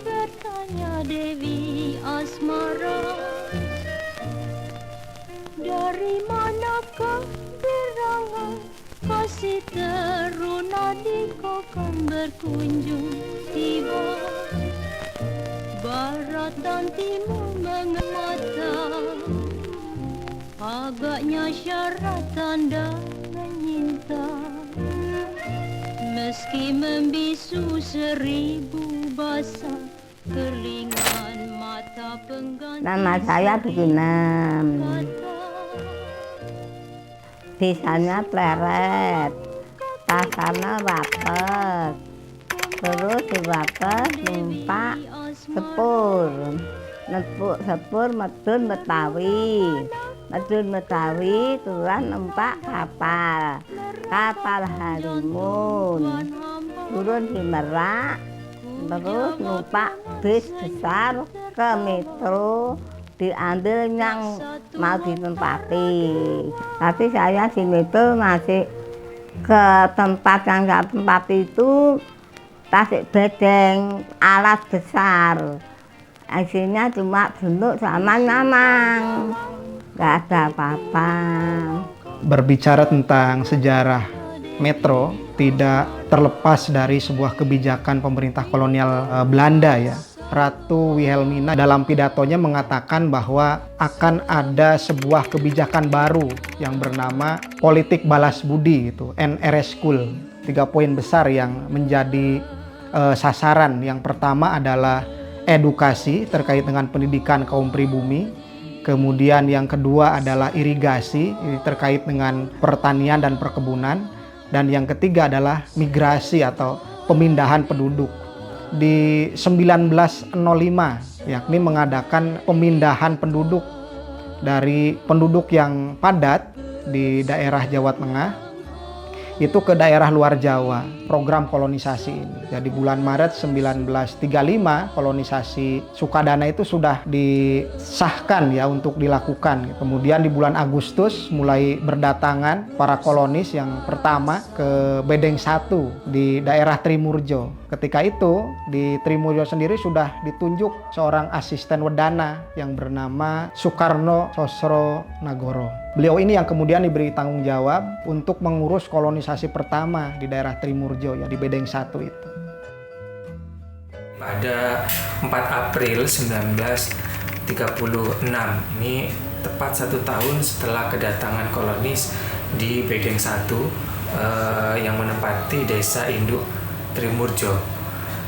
bertanya Dewi Asmara, dari manakah gerangan kasih teruna di kokon berkunjung tiba. Barat dan timur mengemata, agaknya syarat tanda menyinta. Meski membisu 1000 basah, keringan mata pengganti. Nama saya Bikinem. Desanya Pleret, pasarnya Wapes. Terus di Wapes numpak sepur. Sepur medun Betawi. Medun Betawi turun numpak kapal. Kapal Halimun. Turun di Merak. Terus numpak bis besar ke metro, diambil yang mau ditempati. Tapi saya di metro masih ke tempat yang saya tempati itu tasik bedeng alat besar. Isinya cuma bentuk sama nyamang, nggak ada apa-apa. Berbicara tentang sejarah metro tidak terlepas dari sebuah kebijakan pemerintah kolonial Belanda ya. Ratu Wilhelmina dalam pidatonya mengatakan bahwa akan ada sebuah kebijakan baru yang bernama politik balas budi itu, NRS School. 3 poin besar yang menjadi sasaran. Yang pertama adalah edukasi terkait dengan pendidikan kaum pribumi. Kemudian yang kedua adalah irigasi, ini terkait dengan pertanian dan perkebunan. Dan yang ketiga adalah migrasi atau pemindahan penduduk. Di 1905 yakni mengadakan pemindahan penduduk dari penduduk yang padat di daerah Jawa Tengah itu ke daerah luar Jawa, program kolonisasi ini. Jadi bulan Maret 1935 kolonisasi Sukadana itu sudah disahkan ya untuk dilakukan. Kemudian di bulan Agustus mulai berdatangan para kolonis yang pertama ke Bedeng 1 di daerah Trimurjo. Ketika itu di Trimurjo sendiri sudah ditunjuk seorang asisten wedana yang bernama Soekarno Sosro Nagoro. Beliau ini yang kemudian diberi tanggung jawab untuk mengurus kolonisasi pertama di daerah Trimurjo ya di Bedeng 1 itu. Pada 4 April 1936, ini tepat 1 tahun setelah kedatangan kolonis di Bedeng 1 yang menempati desa induk Trimurjo.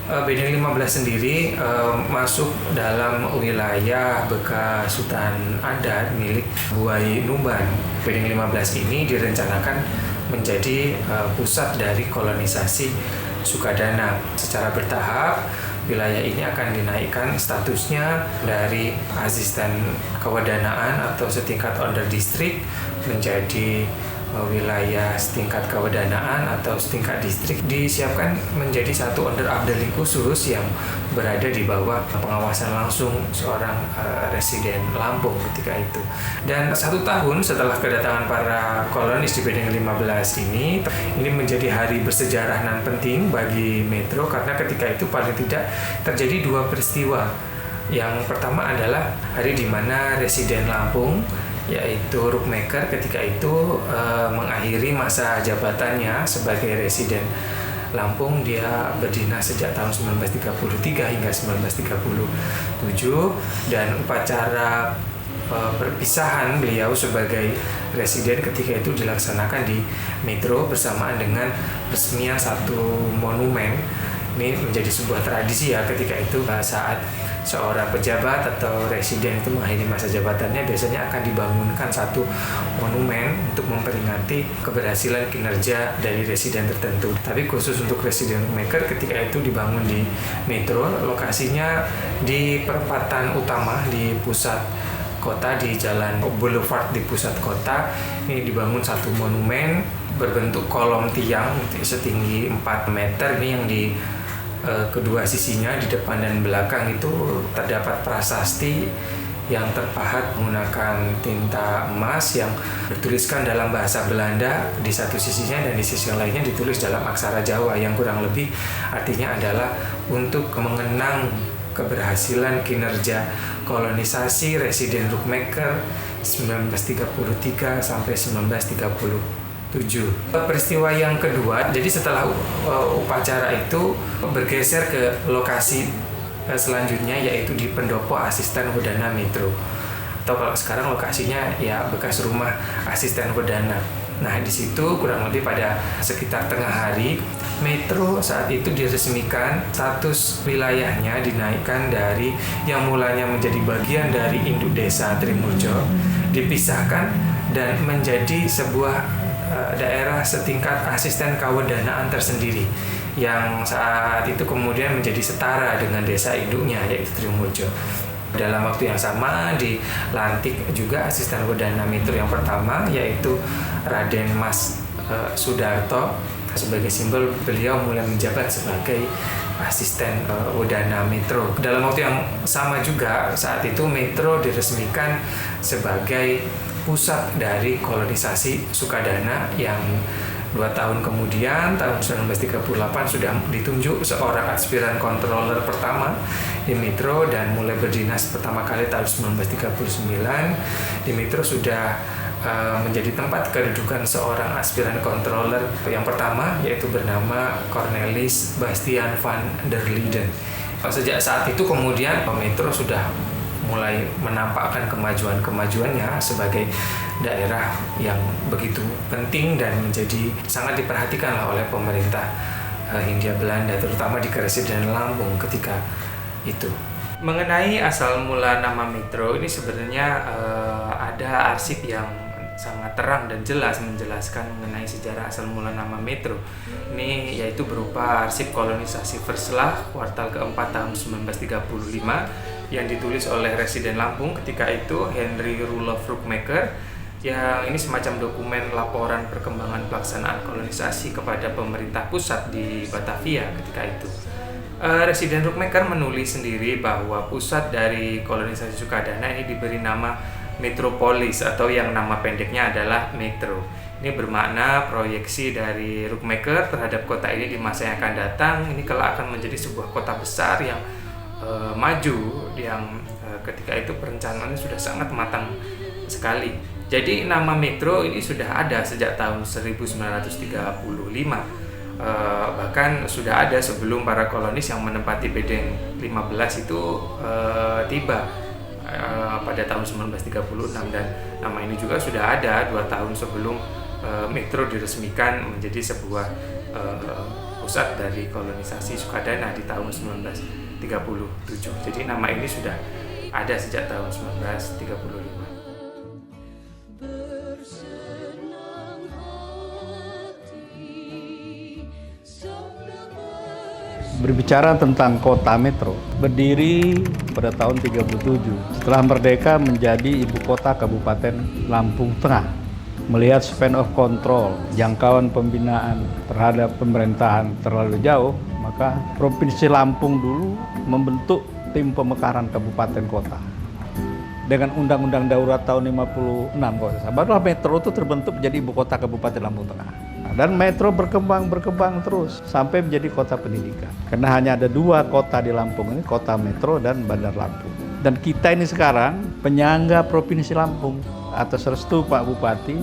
Bedeng 15 sendiri masuk dalam wilayah bekas hutan adat milik Buai Nuban. Bedeng 15 ini direncanakan menjadi pusat dari kolonisasi Sukadana. Secara bertahap, wilayah ini akan dinaikkan statusnya dari asisten kewedanaan atau setingkat under district menjadi wilayah setingkat kewedanaan atau setingkat distrik, disiapkan menjadi satu under abdeling khusus yang berada di bawah pengawasan langsung seorang residen Lampung ketika itu. Dan 1 tahun setelah kedatangan para kolonis di Bedeng 15 ini menjadi hari bersejarah dan penting bagi Metro karena ketika itu paling tidak terjadi 2 peristiwa. Yang pertama adalah hari di mana residen Lampung yaitu Rookmaker ketika itu mengakhiri masa jabatannya sebagai residen Lampung. Dia berdinas sejak tahun 1933 hingga 1937 dan upacara perpisahan beliau sebagai residen ketika itu dilaksanakan di Metro bersamaan dengan resmian satu monumen. Ini menjadi sebuah tradisi ya ketika itu saat seorang pejabat atau residen itu mengakhiri masa jabatannya biasanya akan dibangunkan satu monumen untuk memperingati keberhasilan kinerja dari residen tertentu. Tapi khusus untuk residen maker ketika itu dibangun di Metro, lokasinya di perempatan utama di pusat kota di Jalan Boulevard di pusat kota. Ini dibangun satu monumen berbentuk kolom tiang setinggi 4 meter ini yang di kedua sisinya di depan dan belakang itu terdapat prasasti yang terpahat menggunakan tinta emas yang bertuliskan dalam bahasa Belanda di satu sisinya dan di sisi lainnya ditulis dalam aksara Jawa yang kurang lebih artinya adalah untuk mengenang keberhasilan kinerja kolonisasi residen Rookmaker 1933 sampai 1937. Peristiwa yang kedua, jadi setelah upacara itu bergeser ke lokasi selanjutnya, yaitu di Pendopo Asisten Wedana Metro, atau kalau sekarang lokasinya ya bekas rumah asisten Wedana. Nah, di situ kurang lebih pada sekitar tengah hari, Metro saat itu diresmikan, status wilayahnya dinaikkan dari yang mulanya menjadi bagian dari induk desa Trimurjo, dipisahkan dan menjadi sebuah daerah setingkat asisten kawedanaan tersendiri, yang saat itu kemudian menjadi setara dengan desa induknya, yaitu Trimurjo. Dalam waktu yang sama dilantik juga asisten Wedana Metro yang pertama, yaitu Raden Mas Sudarto. Sebagai simbol, beliau mulai menjabat sebagai asisten Wedana Metro. Dalam waktu yang sama juga, saat itu Metro diresmikan sebagai pusat dari kolonisasi Sukadana, yang 2 tahun kemudian, tahun 1938 sudah ditunjuk seorang aspiran controller pertama di Metro, dan mulai berdinas pertama kali tahun 1939. Di Metro sudah menjadi tempat kedudukan seorang aspiran controller yang pertama, yaitu bernama Cornelis Bastian van der Linden. Sejak saat itu kemudian Metro sudah mulai menampakkan kemajuannya sebagai daerah yang begitu penting dan menjadi sangat diperhatikan oleh pemerintah Hindia Belanda, terutama di Keresiden Lampung ketika itu. Mengenai asal mula nama Metro ini sebenarnya ada arsip yang sangat terang dan jelas menjelaskan mengenai sejarah asal mula nama Metro. Ini yaitu berupa arsip kolonisasi Verslah kuartal keempat tahun 1935 yang ditulis oleh Residen Lampung ketika itu, Henry Roelof Rookmaker, yang ini semacam dokumen laporan perkembangan pelaksanaan kolonisasi kepada pemerintah pusat di Batavia ketika itu. Residen Rookmaker menulis sendiri bahwa pusat dari kolonisasi Sukadana ini diberi nama Metropolis, atau yang nama pendeknya adalah Metro. Ini bermakna proyeksi dari Rookmaker terhadap kota ini di masa yang akan datang. Ini kelak akan menjadi sebuah kota besar yang maju, yang ketika itu perencanaannya sudah sangat matang sekali. Jadi nama Metro ini sudah ada sejak tahun 1935. Bahkan sudah ada sebelum para kolonis yang menempati Bedeng 15 itu tiba pada tahun 1936, dan nama ini juga sudah ada 2 tahun sebelum Metro diresmikan menjadi sebuah pusat dari kolonisasi Sukadana di tahun 1937. Jadi nama ini sudah ada sejak tahun 1935. Berbicara tentang kota Metro, berdiri pada tahun 1937 setelah merdeka menjadi ibu kota Kabupaten Lampung Tengah. Melihat span of control, jangkauan pembinaan terhadap pemerintahan terlalu jauh, maka Provinsi Lampung dulu membentuk tim pemekaran kabupaten kota. Dengan Undang-Undang Darurat tahun 56, barulah Metro itu terbentuk menjadi ibu kota Kabupaten Lampung Tengah. Dan Metro berkembang terus sampai menjadi kota pendidikan. Karena hanya ada 2 kota di Lampung ini, kota Metro dan Bandar Lampung. Dan kita ini sekarang penyangga Provinsi Lampung atas restu Pak Bupati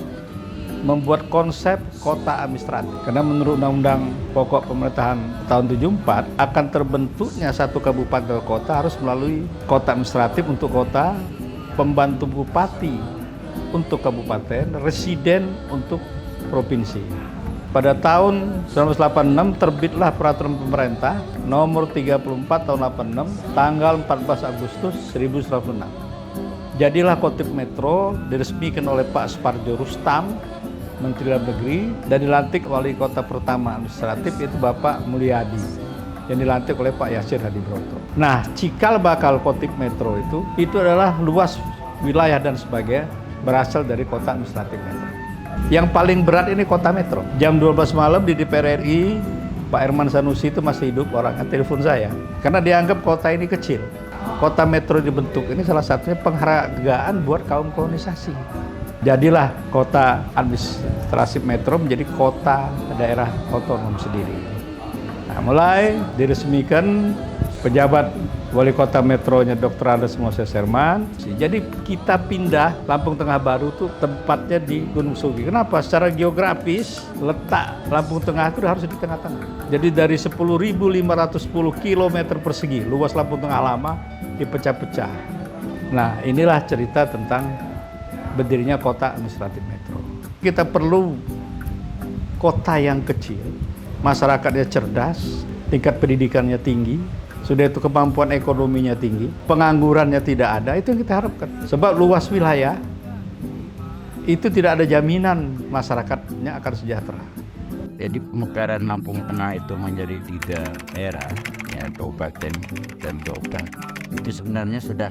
membuat konsep kota administratif. Karena menurut Undang-Undang Pokok Pemerintahan tahun 74 akan terbentuknya satu kabupaten kota harus melalui kota administratif untuk kota, pembantu bupati untuk kabupaten, residen untuk provinsi. Pada tahun 1986 terbitlah peraturan pemerintah nomor 34 tahun 86 tanggal 14 Agustus 1996. Jadilah Kotip Metro diresmikan oleh Pak Sparjo Rustam, Menteri Dalam Negeri, dan dilantik wali kota pertama administratif yaitu Bapak Mulyadi yang dilantik oleh Pak Yasir Hadibroto. Nah, cikal bakal Kotip Metro itu adalah luas wilayah dan sebagainya berasal dari kota administratif Metro. Yang paling berat ini kota Metro. Jam 12 malam di DPR RI, Pak Herman Sanusi itu masih hidup, orangnya telepon saya. Karena dianggap kota ini kecil. Kota Metro dibentuk ini salah satunya penghargaan buat kaum kolonisasi. Jadilah kota administrasi Metro menjadi kota daerah otonom sendiri. Nah, mulai diresmikan pejabat wali kota metronya Dr. Andes Moses Herman. Jadi kita pindah Lampung Tengah baru tuh tempatnya di Gunung Sugi. Kenapa? Secara geografis letak Lampung Tengah itu harus di tengah-tengah. Jadi dari 10.510 km persegi luas Lampung Tengah lama dipecah-pecah. Nah, inilah cerita tentang berdirinya kota administratif metro. Kita perlu kota yang kecil, masyarakatnya cerdas, tingkat pendidikannya tinggi, sudah itu kemampuan ekonominya tinggi, penganggurannya tidak ada, itu yang kita harapkan. Sebab luas wilayah, itu tidak ada jaminan masyarakatnya akan sejahtera. Jadi pemekaran Lampung Tengah itu menjadi 3 daerah, ya, kabupaten dan kota. Itu sebenarnya sudah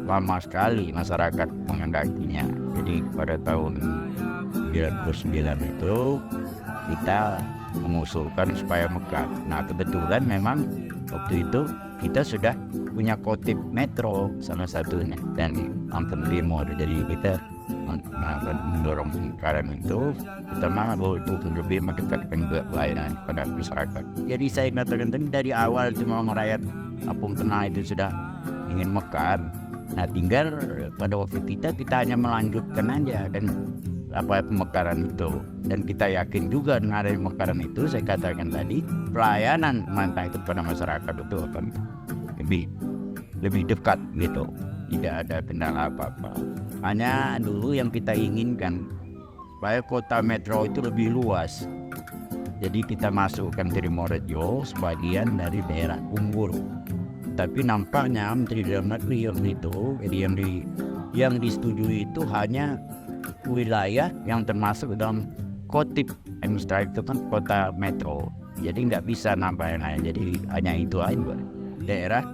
lama sekali masyarakat mengendakinya. Jadi pada tahun 99 itu kita mengusulkan supaya mekar. Nah, kebetulan memang waktu itu kita sudah punya kotip metro salah satunya dan Lampung Timur. Jadi kita mendorong pemekaran itu, pertama bahwa itu lebih mendekatkan pelayanan kepada masyarakat. Jadi saya katakan tadi dari awal cuma rakyat Lampung Tengah itu sudah ingin mekar. Nah, tinggal pada waktu kita hanya melanjutkan aja dan pemekaran itu, dan kita yakin juga dengan adanya pemekaran itu, saya katakan tadi, pelayanan pemerintah itu pada masyarakat itu akan lebih dekat gitu, tidak ada kendala apa-apa. Hanya dulu yang kita inginkan supaya kota metro itu lebih luas, jadi kita masukkan Trimorejo sebagian dari daerah Unggul, tapi nampaknya Menteri Dalam Negeri yang itu, yang disetujui itu hanya wilayah yang termasuk dalam kotip administratif itu kan kota metro, jadi nggak bisa nambah yang lain. Jadi hanya itu aja daerah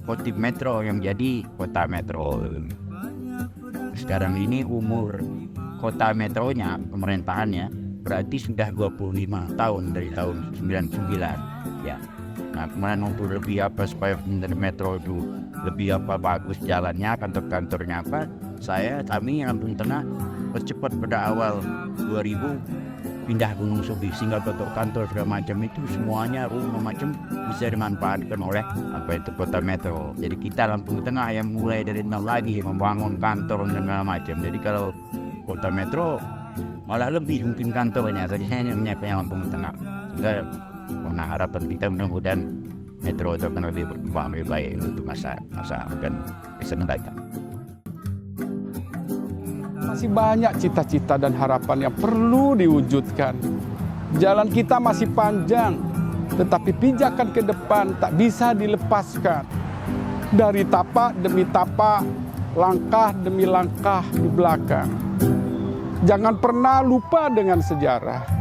kotip metro yang jadi kota metro. Sekarang ini umur kota metronya, pemerintahannya berarti sudah 25 tahun dari tahun 99 ya. Nah, kemudian untuk lebih supaya metro itu lebih bagus jalannya, kantor-kantornya kami Lampung Tengah percepat pada awal 2000 pindah Gunung Sugi, sehingga kantor segala macam itu semuanya rumah macam bisa dimanfaatkan oleh itu kota metro. Jadi kita Lampung Tengah yang mulai dari nol lagi membangun kantor dan segala macam. Jadi kalau kota metro malah lebih mungkin kantornya, saja hanya menyiapkan Lampung Tengah. Sehingga harapan kita mudah-mudahan metro itu akan lebih berkembang lebih baik untuk masa dan kesenangan. Masih banyak cita-cita dan harapan yang perlu diwujudkan. Jalan kita masih panjang, tetapi pijakan ke depan tak bisa dilepaskan. Dari tapak demi tapak, langkah demi langkah di belakang. Jangan pernah lupa dengan sejarah.